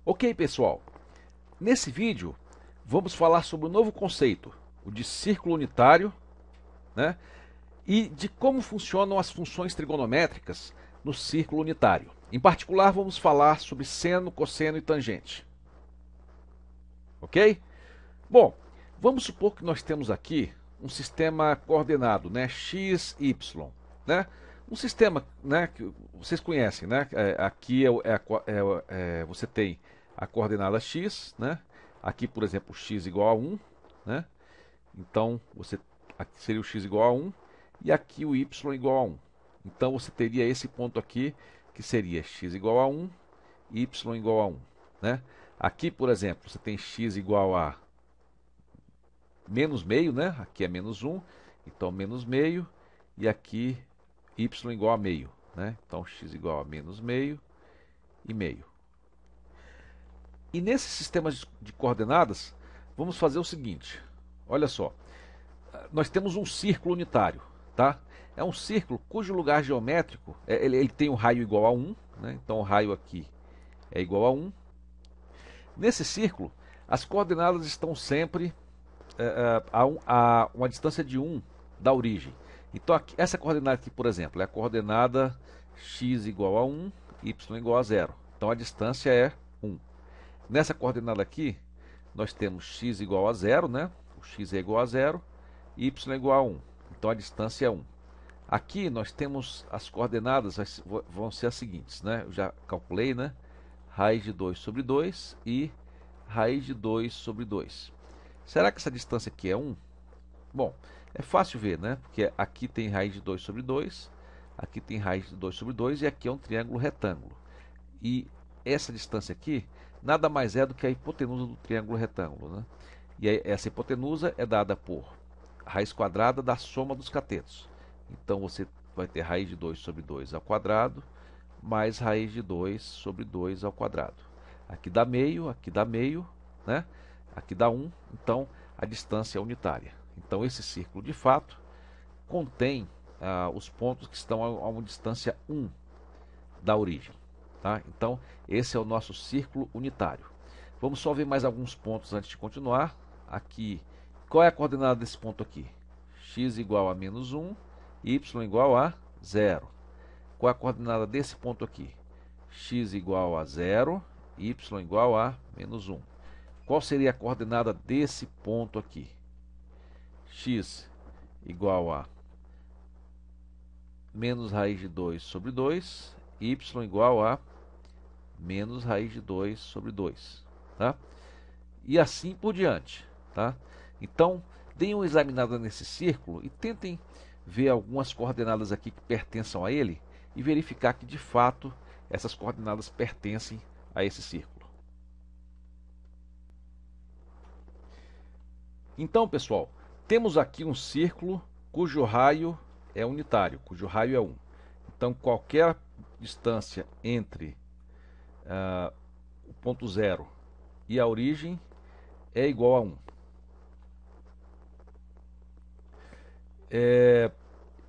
Ok, pessoal, nesse vídeo vamos falar sobre um novo conceito, o de círculo unitário, né? E de como funcionam as funções trigonométricas no círculo unitário. Em particular, vamos falar sobre seno, cosseno e tangente. Ok? Bom, vamos supor que nós temos aqui um sistema coordenado, né? X, Y, né? Um sistema, né, que vocês conhecem, né? Aqui você tem a coordenada x, né? Aqui, por exemplo, x igual a 1, né? Então, aqui seria o x igual a 1 e aqui o y igual a 1. Então, você teria esse ponto aqui que seria x igual a 1, y igual a 1, né? Aqui, por exemplo, você tem x igual a menos meio, né? Aqui é menos 1, então menos meio, e aqui y igual a meio, né? Então x igual a menos meio e meio. E nesses sistemas de coordenadas, vamos fazer o seguinte, olha só, nós temos um círculo unitário, tá? É um círculo cujo lugar geométrico, ele tem um raio igual a 1, né? Então o raio aqui é igual a 1. Nesse círculo, as coordenadas estão sempre a uma distância de 1 da origem. Então aqui, essa coordenada aqui, por exemplo, é a coordenada x igual a 1, y igual a 0. Então a distância é 1. Nessa coordenada aqui, nós temos x igual a 0, né? O x é igual a 0, y é igual a 1. Então a distância é 1. Aqui nós temos as coordenadas, vão ser as seguintes, né? Eu já calculei, né? Raiz de 2 sobre 2 e raiz de 2 sobre 2. Será que essa distância aqui é 1? Bom, é fácil ver, né? Porque aqui tem raiz de 2 sobre 2, aqui tem raiz de 2 sobre 2 e aqui é um triângulo retângulo. E essa distância aqui nada mais é do que a hipotenusa do triângulo retângulo, né? E essa hipotenusa é dada por raiz quadrada da soma dos catetos. Então você vai ter raiz de 2 sobre 2 ao quadrado mais raiz de 2 sobre 2 ao quadrado. Aqui dá meio, né? Aqui dá 1, então a distância é unitária. Então esse círculo de fato contém os pontos que estão a uma distância 1 da origem. Tá? Então esse é o nosso círculo unitário. Vamos só ver mais alguns pontos antes de continuar. Aqui, qual é a coordenada desse ponto aqui? X igual a menos 1, y igual a 0. Qual é a coordenada desse ponto aqui? X igual a 0, y igual a menos 1. Qual seria a coordenada desse ponto aqui? X igual a menos raiz de 2 sobre 2, y igual a menos raiz de 2 sobre 2. Tá? E assim por diante. Tá? Então, deem uma examinada nesse círculo e tentem ver algumas coordenadas aqui que pertençam a ele e verificar que de fato essas coordenadas pertencem a esse círculo. Então, pessoal, temos aqui um círculo cujo raio é unitário, cujo raio é 1. Então, qualquer distância entre o ponto 0 e a origem é igual a 1.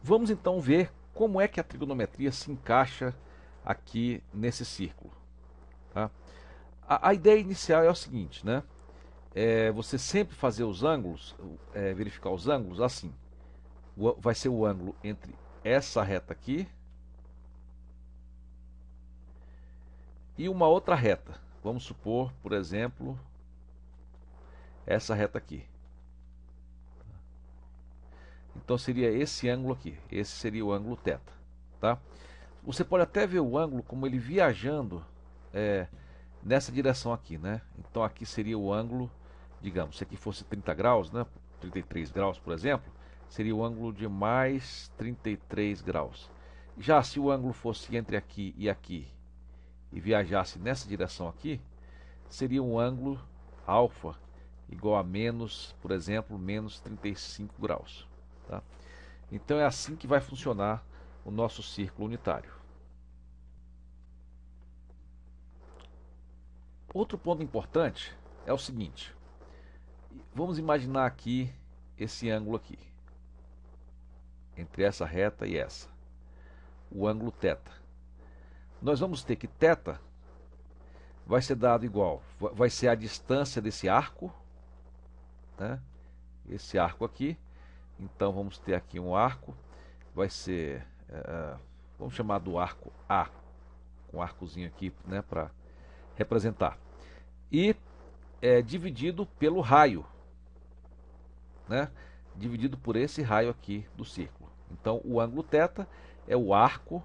Vamos então ver como é que a trigonometria se encaixa aqui nesse círculo. Tá? A ideia inicial é o seguinte, né? Você sempre fazer os ângulos, verificar os ângulos assim. Vai ser o ângulo entre essa reta aqui e uma outra reta. Vamos supor, por exemplo, essa reta aqui. Então seria esse ângulo aqui. Esse seria o ângulo θ. Tá? Você pode até ver o ângulo como ele viajando nessa direção aqui, né? Então aqui seria o ângulo, digamos, se aqui fosse 30 graus, né? 33 graus, por exemplo, seria o ângulo de mais 33 graus. Já se o ângulo fosse entre aqui e viajasse nessa direção aqui, seria um ângulo alfa igual a menos, por exemplo, menos 35 graus. Tá? Então é assim que vai funcionar o nosso círculo unitário. Outro ponto importante é o seguinte. Vamos imaginar aqui esse ângulo aqui, entre essa reta e essa, o ângulo θ. Nós vamos ter que θ vai ser dado igual, vai ser a distância desse arco, né? Esse arco aqui. Então vamos ter aqui um arco, vai ser, vamos chamar do arco A, com um arcozinho aqui, né, para representar. E é dividido pelo raio, né? Dividido por esse raio aqui do círculo. Então o ângulo θ é o arco,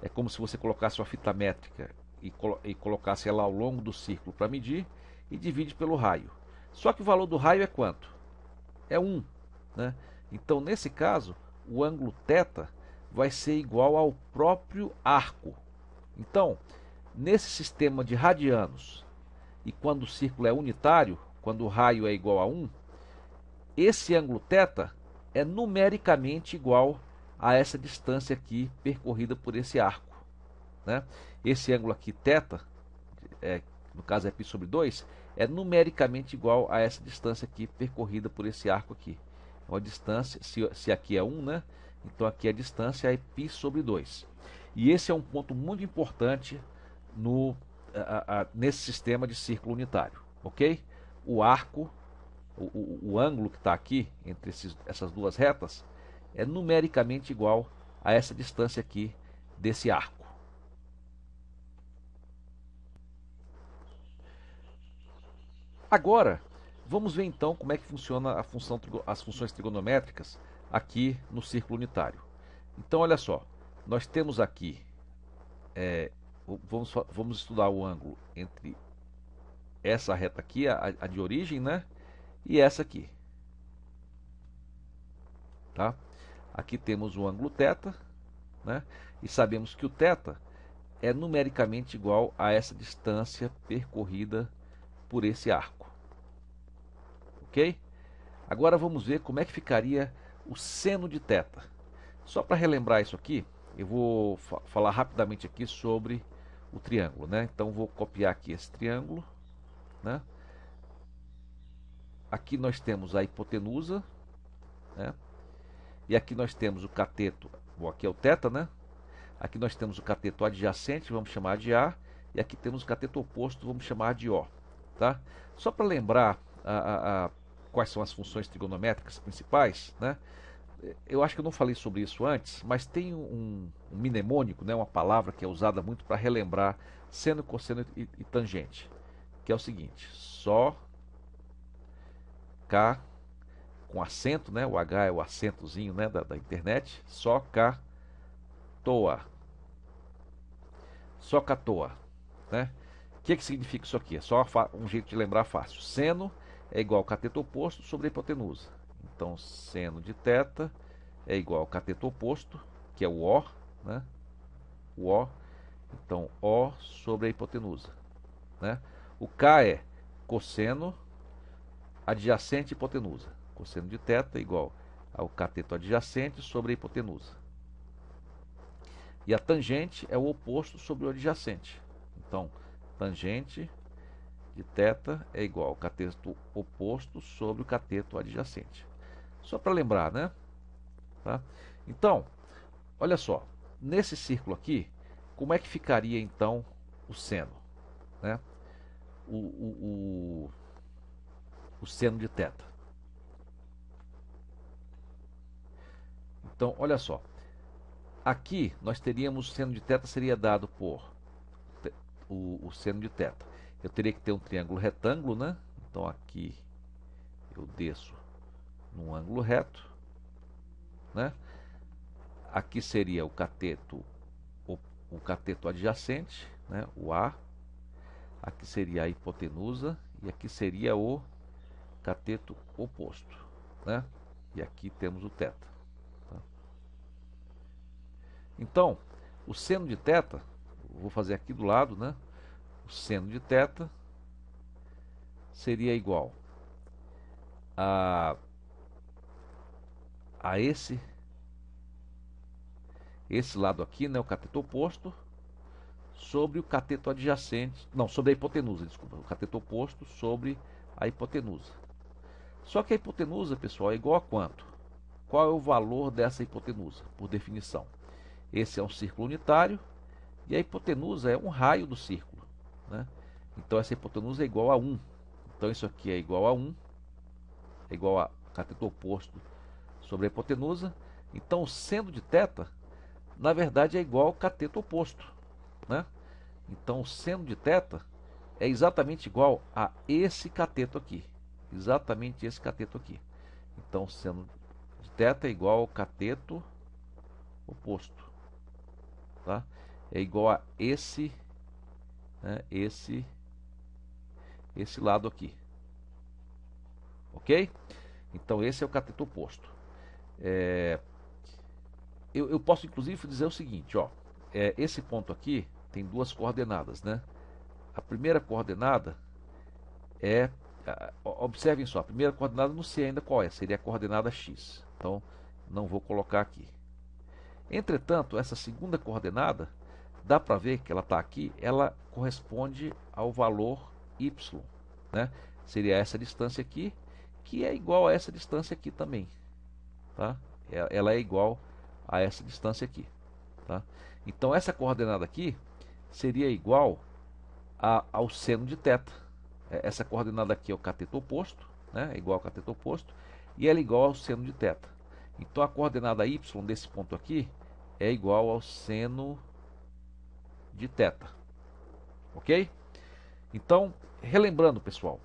é como se você colocasse uma fita métrica e colocasse ela ao longo do círculo para medir e divide pelo raio. Só que o valor do raio é quanto? É 1, né? Então nesse caso o ângulo θ vai ser igual ao próprio arco. Então nesse sistema de radianos, e quando o círculo é unitário, quando o raio é igual a 1, esse ângulo θ é numericamente igual a essa distância aqui percorrida por esse arco, né? Esse ângulo aqui θ, no caso é π sobre 2, é numericamente igual a essa distância aqui percorrida por esse arco aqui. Uma distância, se aqui é 1, né? Então aqui a distância é π sobre 2. E esse é um ponto muito importante nesse sistema de círculo unitário, ok? O arco, o ângulo que está aqui entre essas duas retas é numericamente igual a essa distância aqui desse arco. Agora, vamos ver então como é que funciona as funções trigonométricas aqui no círculo unitário. Então, olha só, nós temos aqui, vamos estudar o ângulo entre essa reta aqui, a de origem, né? E essa aqui. Tá? Aqui temos o ângulo θ, né? E sabemos que o θ é numericamente igual a essa distância percorrida por esse arco. Ok? Agora vamos ver como é que ficaria o seno de θ. Só para relembrar isso aqui, eu vou falar rapidamente aqui sobre o triângulo, né? Então vou copiar aqui esse triângulo, né? Aqui nós temos a hipotenusa, né? E aqui nós temos o cateto, bom, aqui é o θ, né? Aqui nós temos o cateto adjacente, vamos chamar de A, e aqui temos o cateto oposto, vamos chamar de O, tá? Só para lembrar quais são as funções trigonométricas principais, né? Eu acho que eu não falei sobre isso antes, mas tem um mnemônico, né? Uma palavra que é usada muito para relembrar seno, cosseno e tangente, que é o seguinte: só K com acento, né? O H é o acentozinho, né, da internet. Só K toa. Só K toa, né? O que significa isso aqui? É só um jeito de lembrar fácil. Seno é igual ao cateto oposto sobre a hipotenusa. Então, seno de θ é igual ao cateto oposto, que é o O, né? O O. Então, O sobre a hipotenusa, né? O K é cosseno adjacente hipotenusa. Cosseno de θ é igual ao cateto adjacente sobre a hipotenusa. E a tangente é o oposto sobre o adjacente. Então, tangente de θ é igual ao cateto oposto sobre o cateto adjacente. Só para lembrar, né? Tá? Então, olha só. Nesse círculo aqui, como é que ficaria então o seno, né? O seno de θ. Então, olha só. Aqui nós teríamos o seno de θ seria dado por o seno de θ. Eu teria que ter um triângulo retângulo, né? Então aqui eu desço num ângulo reto, né? Aqui seria o cateto adjacente, né? O A. Aqui seria a hipotenusa e aqui seria o cateto oposto, né? E aqui temos o θ. Tá? Então, o seno de θ, vou fazer aqui do lado, né? O seno de θ seria igual a esse lado aqui, né? O cateto oposto sobre o cateto adjacente, não, sobre a hipotenusa, desculpa, o cateto oposto sobre a hipotenusa. Só que a hipotenusa, pessoal, é igual a quanto? Qual é o valor dessa hipotenusa, por definição? Esse é um círculo unitário e a hipotenusa é um raio do círculo, né? Então essa hipotenusa é igual a 1. Então isso aqui é igual a 1, é igual a cateto oposto sobre a hipotenusa. Então o seno de θ, na verdade, é igual ao cateto oposto, né? Então o seno de θ é exatamente igual a esse cateto aqui. Exatamente esse cateto aqui. Então o seno de θ é igual ao cateto oposto, tá? É igual a esse, né, esse lado aqui, ok? Então esse é o cateto oposto. Eu posso inclusive dizer o seguinte, ó, esse ponto aqui tem duas coordenadas, né? A primeira coordenada é, observem só, a primeira coordenada não sei ainda qual é, seria a coordenada x. Então não vou colocar aqui. Entretanto, essa segunda coordenada, dá para ver que ela está aqui, ela corresponde ao valor y, né? Seria essa distância aqui, que é igual a essa distância aqui também, tá? Ela é igual a essa distância aqui, tá? Então essa coordenada aqui seria igual ao seno de θ. Essa coordenada aqui é o cateto oposto, né? É igual ao cateto oposto, e ela é igual ao seno de θ. Então a coordenada y desse ponto aqui é igual ao seno de θ, ok? Então, relembrando, pessoal,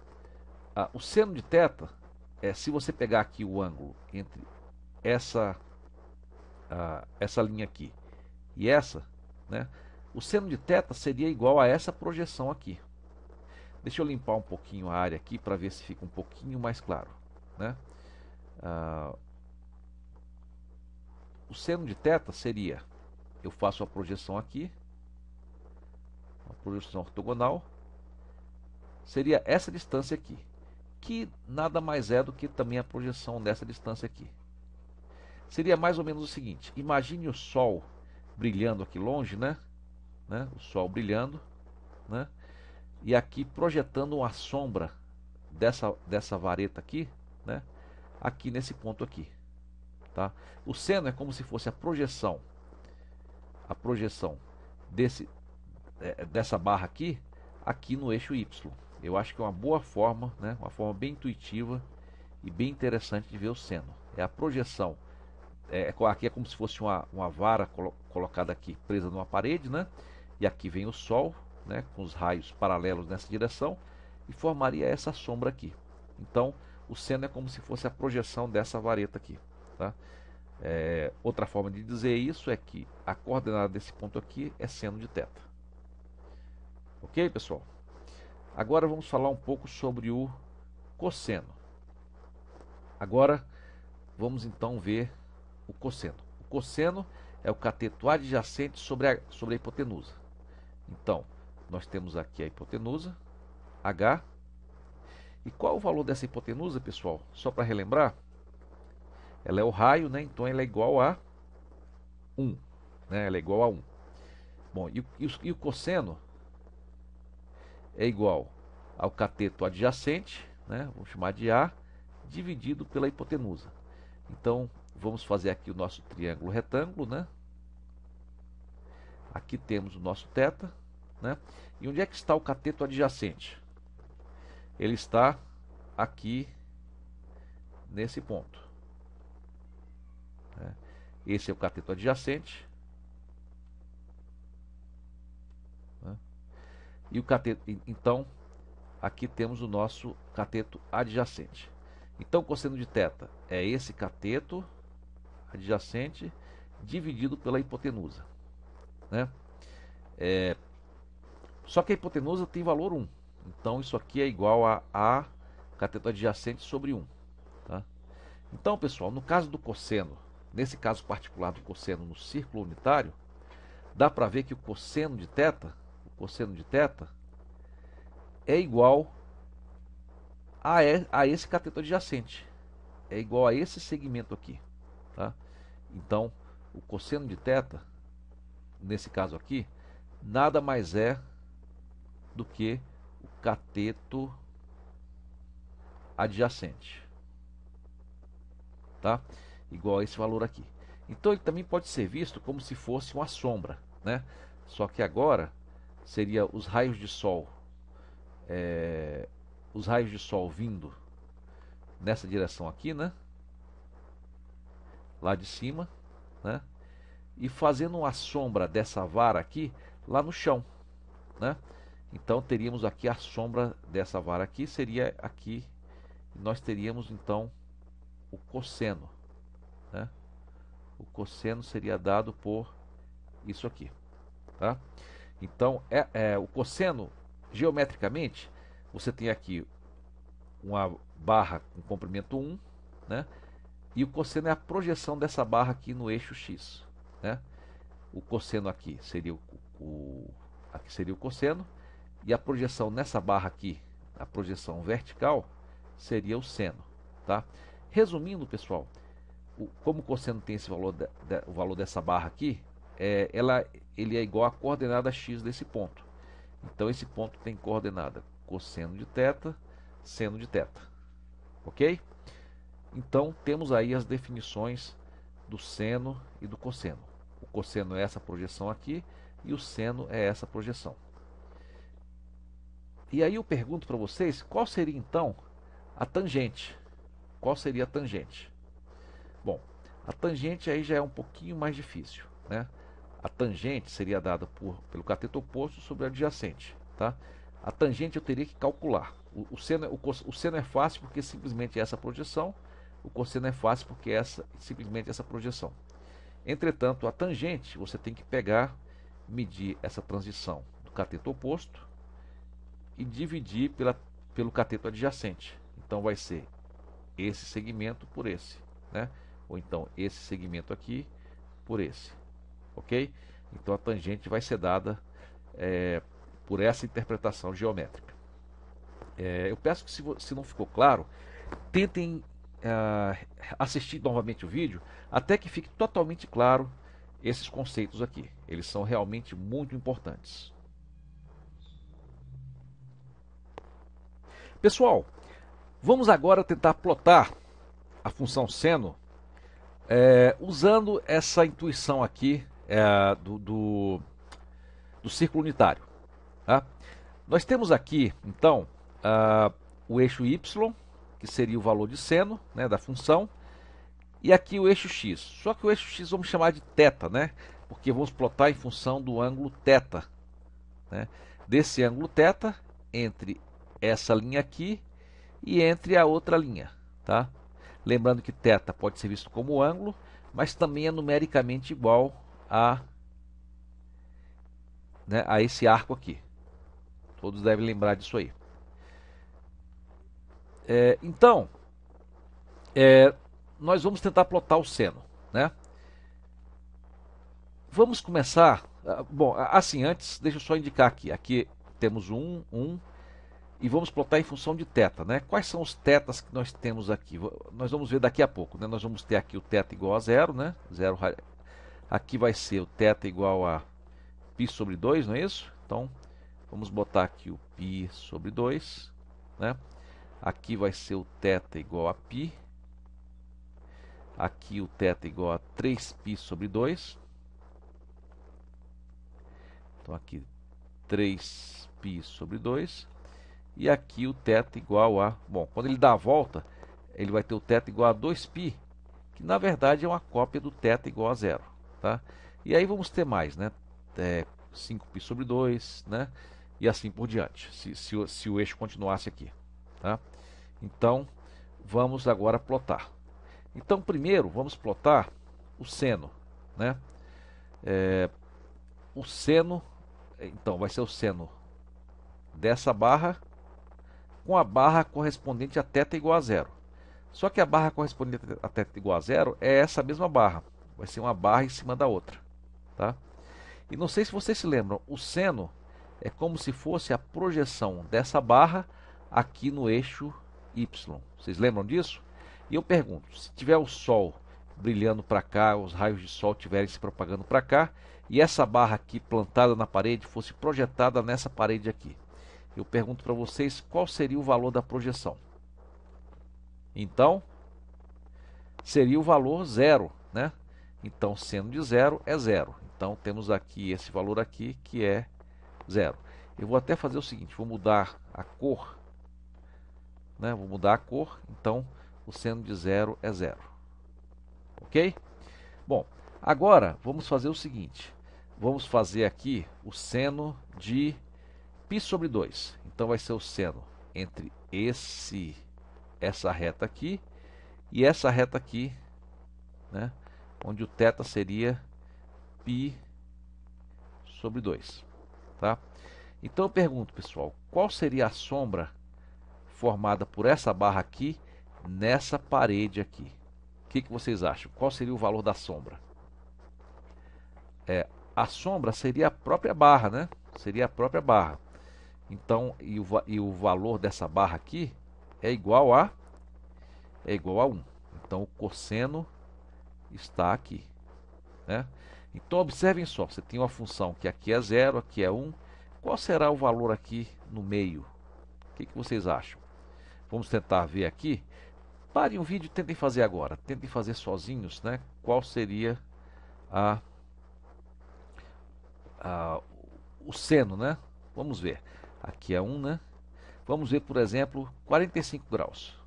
o seno de θ, se você pegar aqui o ângulo entre essa linha aqui e essa, né, o seno de θ seria igual a essa projeção aqui. Deixa eu limpar um pouquinho a área aqui para ver se fica um pouquinho mais claro, né? O seno de θ seria, eu faço a projeção aqui, uma projeção ortogonal, seria essa distância aqui, que nada mais é do que também a projeção dessa distância aqui. Seria mais ou menos o seguinte, imagine o Sol brilhando aqui longe, né? O Sol brilhando, né? E aqui projetando uma sombra dessa vareta aqui, né? Aqui nesse ponto aqui, tá? O seno é como se fosse a projeção dessa barra aqui no eixo Y. Eu acho que é uma boa forma, né? Uma forma bem intuitiva e bem interessante de ver o seno. É a projeção. Aqui é como se fosse uma vara colocada aqui, presa numa parede, né? E aqui vem o Sol, né? Com os raios paralelos nessa direção, e formaria essa sombra aqui. Então, o seno é como se fosse a projeção dessa vareta aqui, tá? Outra forma de dizer isso é que a coordenada desse ponto aqui é seno de θ. Ok, pessoal? Agora vamos falar um pouco sobre o cosseno. Agora vamos então ver o cosseno. O cosseno é o cateto adjacente sobre a hipotenusa. Então, nós temos aqui a hipotenusa, H. E qual é o valor dessa hipotenusa, pessoal? Só para relembrar, ela é o raio, né? Então ela é igual a 1. Né? Ela é igual a 1. Bom, e o cosseno é igual ao cateto adjacente, né? Vamos chamar de A, dividido pela hipotenusa. Então, vamos fazer aqui o nosso triângulo retângulo, né? Aqui temos o nosso θ, né? E onde é que está o cateto adjacente? Ele está aqui nesse ponto. Esse é o cateto adjacente. E o cateto, então, aqui temos o nosso cateto adjacente. Então, o cosseno de θ é esse cateto adjacente dividido pela hipotenusa, né? Só que a hipotenusa tem valor 1. Então, isso aqui é igual a cateto adjacente sobre 1. Tá? Então, pessoal, no caso do cosseno, nesse caso particular do cosseno no círculo unitário, dá para ver que o cosseno de θ é igual a esse cateto adjacente. É igual a esse segmento aqui. Tá? Então, o cosseno de θ, nesse caso aqui, nada mais é do que o cateto adjacente. Tá? Igual a esse valor aqui. Então, ele também pode ser visto como se fosse uma sombra, né? Só que agora seria os raios de sol os raios de sol vindo nessa direção aqui, né? Lá de cima, né? E fazendo uma sombra dessa vara aqui lá no chão, né? Então teríamos aqui a sombra dessa vara aqui, seria aqui, e nós teríamos então o cosseno, né? O cosseno seria dado por isso aqui, tá? Então o cosseno, geometricamente, você tem aqui uma barra com comprimento 1, né? E o cosseno é a projeção dessa barra aqui no eixo X, né? O cosseno aqui seria aqui seria o cosseno, e a projeção nessa barra aqui, a projeção vertical, seria o seno, tá? Resumindo, pessoal, como o cosseno tem esse valor, o valor dessa barra aqui, ele é igual à coordenada x desse ponto. Então esse ponto tem coordenada cosseno de θ, seno de θ, ok? Então temos aí as definições do seno e do cosseno. O cosseno é essa projeção aqui e o seno é essa projeção. E aí eu pergunto para vocês, qual seria então a tangente? Qual seria a tangente? Bom, a tangente aí já é um pouquinho mais difícil, né? A tangente seria dada pelo cateto oposto sobre o adjacente, tá? A tangente eu teria que calcular. O seno é fácil porque simplesmente é essa projeção. O cosseno é fácil porque é simplesmente essa projeção. Entretanto, a tangente você tem que medir essa transição do cateto oposto e dividir pelo cateto adjacente. Então vai ser esse segmento por esse, né? Ou então esse segmento aqui por esse, ok? Então a tangente vai ser dada por essa interpretação geométrica. Eu peço que, se não ficou claro, tentem assistir novamente o vídeo até que fique totalmente claro esses conceitos aqui. Eles são realmente muito importantes. Pessoal, vamos agora tentar plotar a função seno usando essa intuição aqui do círculo unitário, tá? Nós temos aqui, então, o eixo y, que seria o valor de seno, né, da função, e aqui o eixo x. Só que o eixo x vamos chamar de θ, né? Porque vamos plotar em função do ângulo θ, né? Desse ângulo θ entre essa linha aqui e entre a outra linha, tá? Lembrando que θ pode ser visto como ângulo, mas também é numericamente igual a esse arco aqui. Todos devem lembrar disso aí. Então, nós vamos tentar plotar o seno, né? Vamos começar. Bom, assim, antes, deixa eu só indicar aqui. Aqui temos 1, e vamos plotar em função de θ, né? Quais são os θs que nós temos aqui? Nós vamos ver daqui a pouco, né? Nós vamos ter aqui o θ igual a 0, né? Aqui vai ser o θ igual a π sobre 2, não é isso? Então, vamos botar aqui o π sobre 2, né? Aqui vai ser o θ igual a π. Aqui o θ igual a 3π sobre 2. Então aqui 3π sobre 2. E aqui o θ igual a... Bom, quando ele dá a volta, ele vai ter o θ igual a 2π, que na verdade é uma cópia do θ igual a 0. Tá? E aí vamos ter mais, né? 5π sobre 2, né? E assim por diante, se o eixo continuasse aqui. Tá? Então, vamos agora plotar. Então, primeiro, vamos plotar o seno, né? O seno, então, vai ser o seno dessa barra com a barra correspondente a θ igual a 0. Só que a barra correspondente a θ igual a 0 é essa mesma barra. Vai ser uma barra em cima da outra, tá? E não sei se vocês se lembram, o seno é como se fosse a projeção dessa barra aqui no eixo Y. Vocês lembram disso? E eu pergunto, se tiver o Sol brilhando para cá, os raios de Sol estiverem se propagando para cá, e essa barra aqui plantada na parede fosse projetada nessa parede aqui, eu pergunto para vocês qual seria o valor da projeção. Então, seria o valor 0, né? Então, seno de 0 é 0. Então, temos aqui esse valor aqui que é 0. Eu vou até fazer o seguinte, vou mudar a cor, né? Vou mudar a cor, então o seno de 0 é 0. Ok? Bom, agora vamos fazer o seguinte. Vamos fazer aqui o seno de π sobre 2. Então vai ser o seno entre essa reta aqui e essa reta aqui, né? Onde o θ seria π sobre 2. Tá? Então eu pergunto, pessoal, qual seria a sombra formada por essa barra aqui nessa parede aqui? O que vocês acham? Qual seria o valor da sombra? A sombra seria a própria barra, né? Seria a própria barra. Então, e o valor dessa barra aqui é igual a 1. Então, o cosseno está aqui, né? Então, observem só, você tem uma função que aqui é 0, aqui é 1. Qual será o valor aqui no meio? O que vocês acham? Vamos tentar ver aqui. Parem o vídeo e tentem fazer agora. Tentem fazer sozinhos, né? Qual seria o seno, né? Vamos ver. Aqui é 1, né? Vamos ver, por exemplo, 45 graus.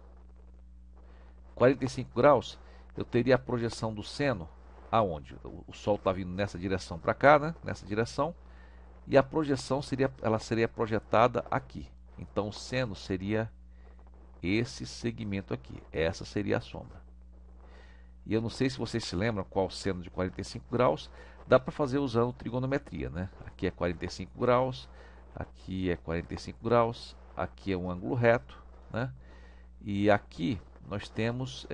45 graus, eu teria a projeção do seno aonde? O Sol está vindo nessa direção para cá, né? Nessa direção. E a projeção seria projetada aqui. Então o seno seria esse segmento aqui. Essa seria a sombra. E eu não sei se vocês se lembram qual o seno de 45 graus. Dá para fazer usando trigonometria, né? Aqui é 45 graus, aqui é 45 graus, aqui é um ângulo reto, né? E aqui nós temos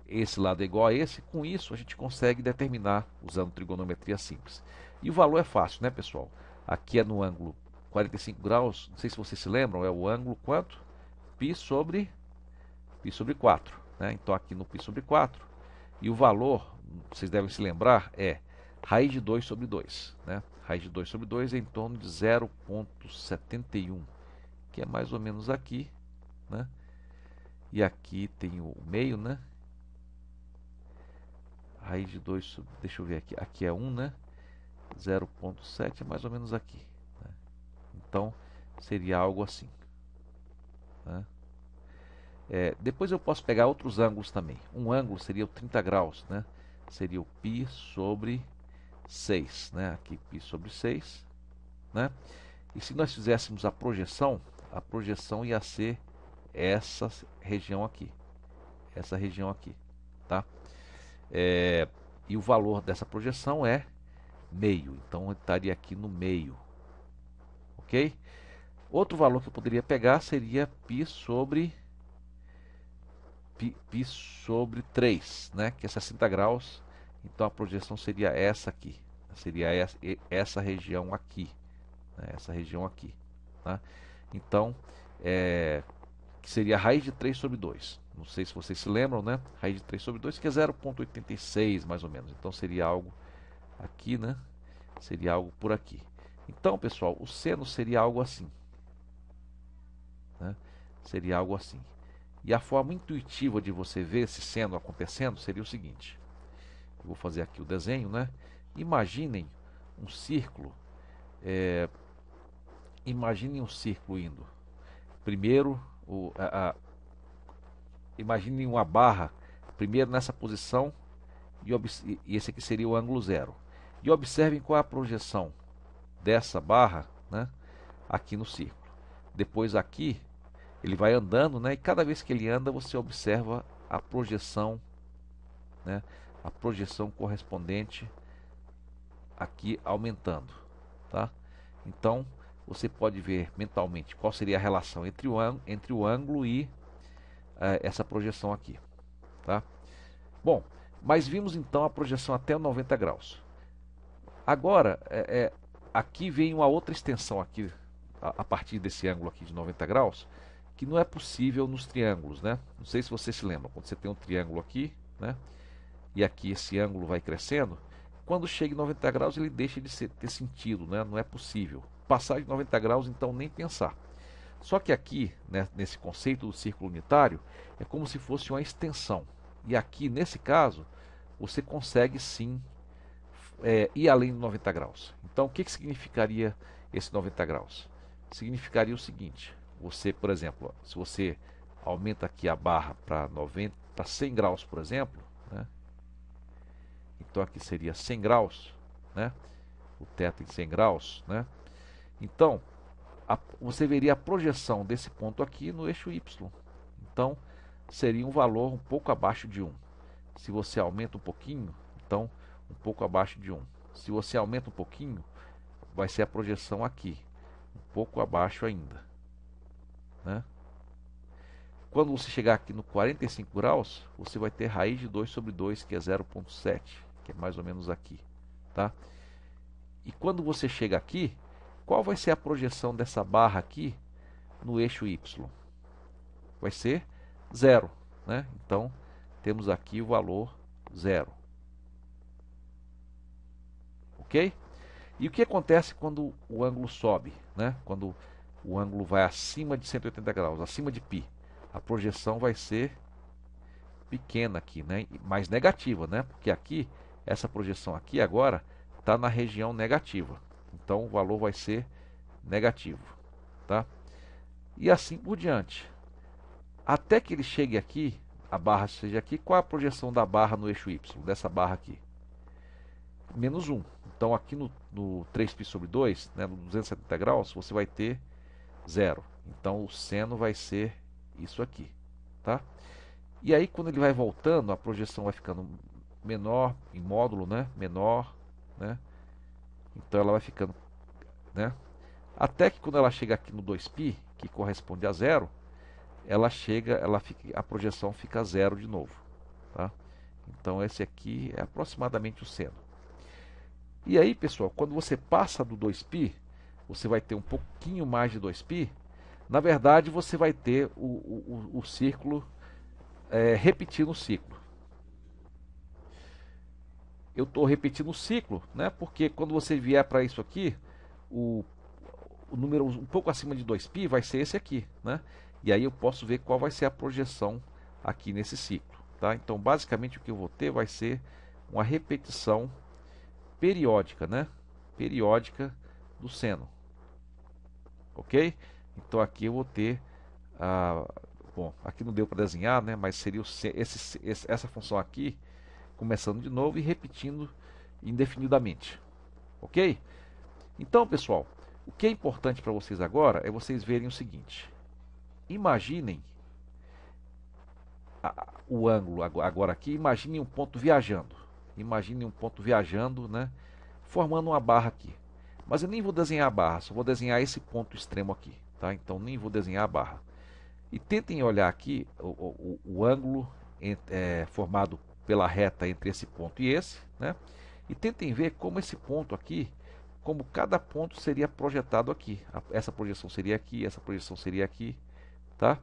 esse lado é igual a esse. Com isso a gente consegue determinar usando trigonometria simples. E o valor é fácil, né, pessoal? Aqui é no ângulo 45 graus, não sei se vocês se lembram, é o ângulo quanto? Π sobre 4, né? Então aqui no Π sobre 4, e o valor, vocês devem se lembrar, é raiz de 2 sobre 2, né? Raiz de 2 sobre 2 é em torno de 0,71, que é mais ou menos aqui, né? E aqui tem o meio, né? Raiz de 2 sobre, deixa eu ver aqui, aqui é 1, né? 0,7 é mais ou menos aqui, né? Então seria algo assim, né? Depois eu posso pegar outros ângulos também. Um ângulo seria o 30 graus, né? Seria o π sobre 6, né? Aqui π sobre 6, né? E se nós fizéssemos a projeção ia ser essa região aqui. Essa região aqui, tá? E o valor dessa projeção é meio. Então eu estaria aqui no meio. Ok? Outro valor que eu poderia pegar seria π sobre 3, né? Que é 60 graus. Então a projeção seria essa aqui. Seria essa região aqui, né? Essa região aqui, tá? Então, que seria a raiz de 3 sobre 2. Não sei se vocês se lembram, né? Raiz de 3 sobre 2, que é 0,86 mais ou menos. Então seria algo aqui, né? Seria algo por aqui. Então, pessoal, o seno seria algo assim, né? Seria algo assim. E a forma intuitiva de você ver esse seno acontecendo seria o seguinte. Eu vou fazer aqui o desenho, né? Imaginem um círculo. Imaginem um círculo indo. Primeiro, imaginem uma barra. Primeiro nessa posição. E esse aqui seria o ângulo 0. E observem qual é a projeção dessa barra, né? Aqui no círculo. Depois aqui. Ele vai andando, né? E cada vez que ele anda, você observa a projeção, né? A projeção correspondente aqui aumentando, tá? Então, você pode ver mentalmente qual seria a relação entre o ângulo e essa projeção aqui, tá? Bom, mas vimos então a projeção até 90 graus. Agora, aqui vem uma outra extensão aqui, a partir desse ângulo aqui de 90 graus, que não é possível nos triângulos, né? Não sei se vocês se lembram, quando você tem um triângulo aqui, né? E aqui esse ângulo vai crescendo, quando chega em 90 graus ele deixa de ter sentido, né? Não é possível. Passar de 90 graus, então, nem pensar. Só que aqui, né, nesse conceito do círculo unitário, é como se fosse uma extensão. E aqui, nesse caso, você consegue sim ir além de 90 graus. Então, o que significaria esse 90 graus? Significaria o seguinte: você, por exemplo, se você aumenta aqui a barra para 100 graus, por exemplo, né? Então aqui seria 100 graus, né? O teto em 100 graus, né? Então, você veria a projeção desse ponto aqui no eixo Y. Então, seria um valor um pouco abaixo de 1. Se você aumenta um pouquinho, então, um pouco abaixo de 1. Se você aumenta um pouquinho, vai ser a projeção aqui, um pouco abaixo ainda, né? Quando você chegar aqui no 45 graus, você vai ter raiz de 2 sobre 2, que é 0,7, que é mais ou menos aqui, tá? E quando você chega aqui, qual vai ser a projeção dessa barra aqui no eixo Y? Vai ser 0, né? Então, temos aqui o valor 0. Ok? E o que acontece quando o ângulo sobe, né? Quando o ângulo vai acima de 180 graus, acima de π? A projeção vai ser pequena aqui, né? Mais negativa, né? Porque aqui, essa projeção aqui agora está na região negativa. Então o valor vai ser negativo, tá? E assim por diante. Até que ele chegue aqui, a barra seja aqui, qual é a projeção da barra no eixo Y, dessa barra aqui? Menos 1. Então aqui no 3π sobre 2, né, no 270 graus, você vai ter 0. Então o seno vai ser isso aqui, tá? E aí quando ele vai voltando, a projeção vai ficando menor, em módulo, né? Menor, né? Então ela vai ficando, né? Até que quando ela chega aqui no 2π, que corresponde a 0, a projeção fica 0 de novo, tá? Então esse aqui é aproximadamente o seno. E aí, pessoal, quando você passa do 2π, você vai ter um pouquinho mais de 2π. Na verdade, você vai ter o círculo repetindo o ciclo. Eu estou repetindo o ciclo, né? Porque quando você vier para isso aqui, o número um pouco acima de 2π vai ser esse aqui, né? E aí eu posso ver qual vai ser a projeção aqui nesse ciclo, tá? Então, basicamente, o que eu vou ter vai ser uma repetição periódica, né? Periódica do seno, ok? Então aqui eu vou ter bom, aqui não deu para desenhar, né? Mas seria essa função aqui começando de novo e repetindo indefinidamente, ok? Então, pessoal, o que é importante para vocês agora é vocês verem o seguinte: imaginem o ângulo agora aqui, imaginem um ponto viajando. Imaginem um ponto viajando, né? Formando uma barra aqui. Mas eu nem vou desenhar a barra, só vou desenhar esse ponto extremo aqui, tá? Então nem vou desenhar a barra. E tentem olhar aqui o ângulo formado pela reta entre esse ponto e esse, né? E tentem ver como esse ponto aqui, como cada ponto seria projetado aqui. Essa projeção seria aqui, essa projeção seria aqui, tá?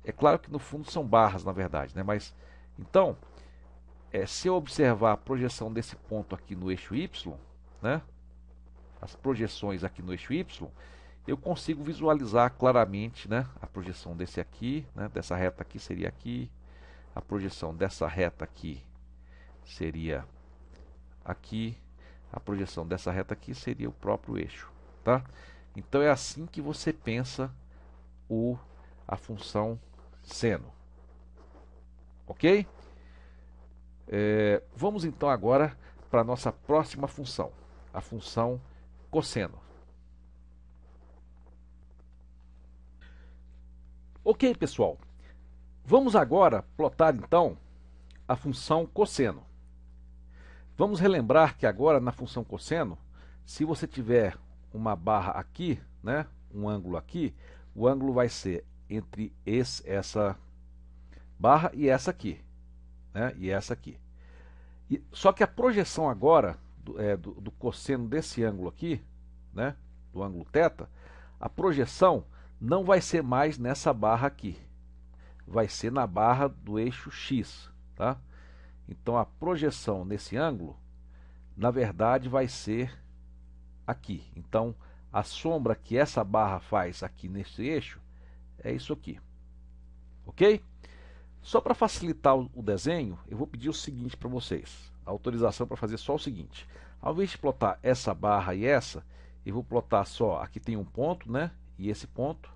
É claro que no fundo são barras, na verdade, né? Mas, então, se eu observar a projeção desse ponto aqui no eixo Y, né? As projeções aqui no eixo Y, eu consigo visualizar claramente, né? A projeção desse aqui, né? Dessa reta aqui seria aqui. A projeção dessa reta aqui seria aqui. A projeção dessa reta aqui seria o próprio eixo, tá? Então é assim que você pensa a função seno, ok? Vamos então agora para a nossa próxima função, a função cosseno. Ok, pessoal, vamos agora plotar então a função cosseno. Vamos relembrar que agora na função cosseno, se você tiver uma barra aqui, né, um ângulo aqui, o ângulo vai ser entre essa barra e essa aqui, né, e essa aqui. Só que a projeção agora do cosseno desse ângulo aqui, né, do ângulo θ, a projeção não vai ser mais nessa barra aqui, vai ser na barra do eixo X, tá? Então a projeção nesse ângulo, na verdade, vai ser aqui. Então a sombra que essa barra faz aqui nesse eixo é isso aqui, ok? Só para facilitar o desenho, eu vou pedir o seguinte para vocês, a autorização para fazer só o seguinte: Ao invés de plotar essa barra e essa, eu vou plotar só, aqui tem um ponto, né? E esse ponto.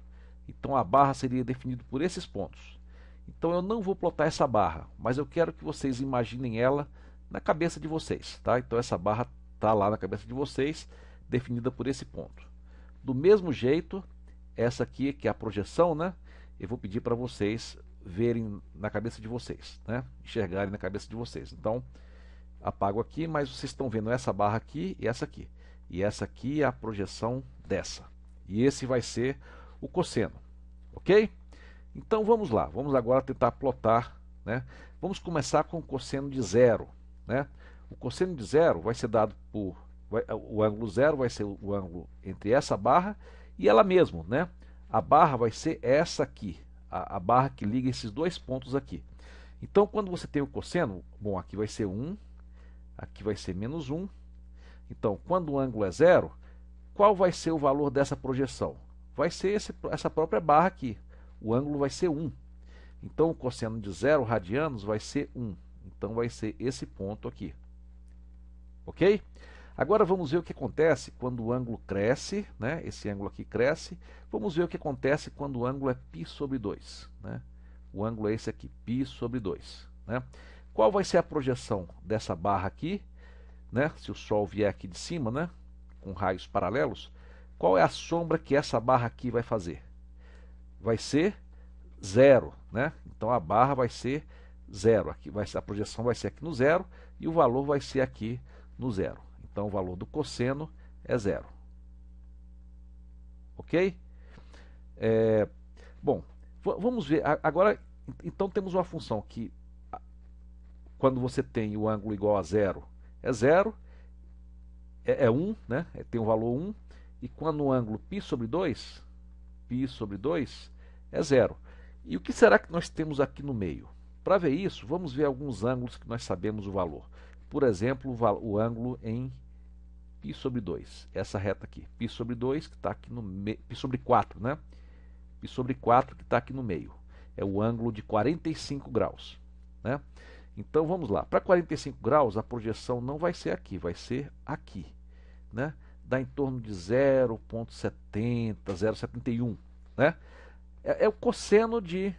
Então a barra seria definida por esses pontos. Então eu não vou plotar essa barra, mas eu quero que vocês imaginem ela na cabeça de vocês, tá? Então essa barra está lá na cabeça de vocês, definida por esse ponto. Do mesmo jeito, essa aqui, que é a projeção, né? Eu vou pedir para vocês verem na cabeça de vocês, né? Enxergarem na cabeça de vocês. Então, apago aqui, mas vocês estão vendo essa barra aqui e essa aqui. E essa aqui é a projeção dessa. E esse vai ser o cosseno, ok? Então vamos lá, vamos agora tentar plotar, né? Vamos começar com o cosseno de zero, né? O cosseno de zero vai ser dado por... o ângulo zero vai ser o ângulo entre essa barra e ela mesmo, né? A barra vai ser essa aqui, a barra que liga esses dois pontos aqui. Então quando você tem o cosseno, bom, aqui vai ser 1, aqui vai ser menos 1. Então quando o ângulo é zero, qual vai ser o valor dessa projeção? Vai ser essa própria barra aqui. O ângulo vai ser 1. Então o cosseno de 0 radianos vai ser 1. Então vai ser esse ponto aqui. Ok? Agora vamos ver o que acontece quando o ângulo cresce, né? Esse ângulo aqui cresce. Vamos ver o que acontece quando o ângulo é π sobre 2. Né? O ângulo é esse aqui, π sobre 2. Né? Qual vai ser a projeção dessa barra aqui? Né? Se o Sol vier aqui de cima, né? Com raios paralelos, qual é a sombra que essa barra aqui vai fazer? Vai ser 0, né? Então a barra vai ser 0. Aqui vai ser, a projeção vai ser aqui no 0 e o valor vai ser aqui no 0. Então o valor do cosseno é 0. Ok? Bom, vamos ver. Agora, então temos uma função que quando você tem o ângulo igual a 0, é 0, é 1, né? Tem o valor 1. E quando o ângulo π sobre 2 é 0. E o que será que nós temos aqui no meio? Para ver isso, vamos ver alguns ângulos que nós sabemos o valor. Por exemplo, o ângulo em π sobre 2, essa reta aqui, π sobre 2 que está aqui no meio, π sobre 4, né? π sobre 4 que está aqui no meio. É o ângulo de 45 graus, né? Então vamos lá, para 45 graus a projeção não vai ser aqui, vai ser aqui, né? Dá em torno de 0,70, 0,71, né? É o cosseno de